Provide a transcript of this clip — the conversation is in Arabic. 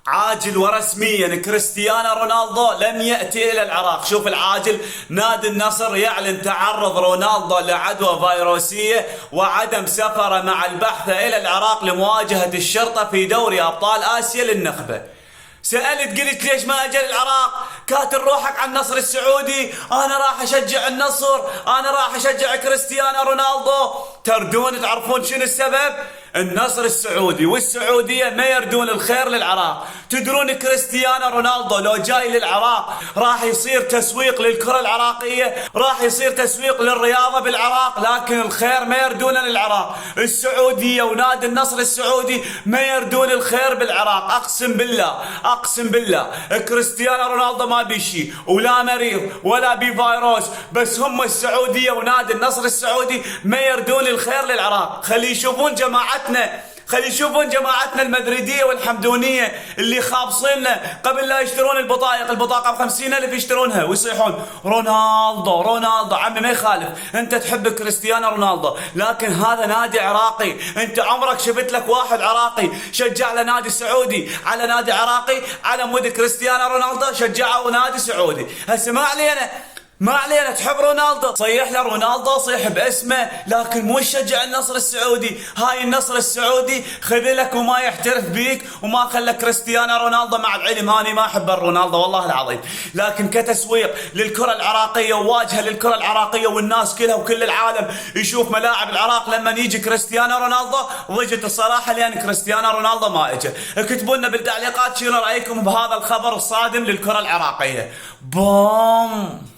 عاجل ورسميا كريستيانو رونالدو لم يأتي إلى العراق. شوف العاجل: نادي النصر يعلن تعرض رونالدو لعدوى فيروسية وعدم سفره مع البعثة إلى العراق لمواجهة الشرطة في دوري أبطال آسيا للنخبة. سألت قلت ليش ما أجل العراق؟ كاتل روحك على النصر السعودي، أنا راح أشجع النصر، أنا راح أشجع كريستيانو رونالدو. تردون تعرفون شنو السبب؟ النصر السعودي والسعودية ما يردون الخير للعراق. تدرون كريستيانو رونالدو لو جاي للعراق راح يصير تسويق للكرة العراقية، راح يصير تسويق للرياضة بالعراق، لكن الخير ما يردون للعراق. السعودية ونادي النصر السعودي ما يردون الخير بالعراق. أقسم بالله أقسم بالله كريستيانو رونالدو ما بيشي ولا مريض ولا بفيروس، بس هم السعودية ونادي النصر السعودي ما يردون الخير للعراق. خلي يشوفون جماعتنا المدريدية والحمدونية اللي خابصيننا قبل لا يشترون البطاقة ب50,000 يشترونها ويصيحون رونالدو رونالدو. عمي ما يخالف، انت تحب كريستيانو رونالدو، لكن هذا نادي عراقي. انت عمرك شفت لك واحد عراقي شجع له نادي سعودي على نادي عراقي؟ على مود كريستيانو رونالدو شجعوا نادي سعودي. هسه ما علينا تحب رونالدو صيح له رونالدو، صيح باسمه، لكن مو تشجع النصر السعودي. هاي النصر السعودي خذلك وما يحترف بيك وما خلى كريستيانو رونالدو. مع العلم هاني ما احب رونالدو والله العظيم، لكن كتسويق للكرة العراقية وواجهة للكرة العراقية والناس كلها وكل العالم يشوف ملاعب العراق لما يجي كريستيانو رونالدو، ضجت الصراحة لأن كريستيانو رونالدو ما اجى. اكتبوا لنا بالتعليقات شنو رأيكم بهذا الخبر الصادم للكرة العراقية. بوم.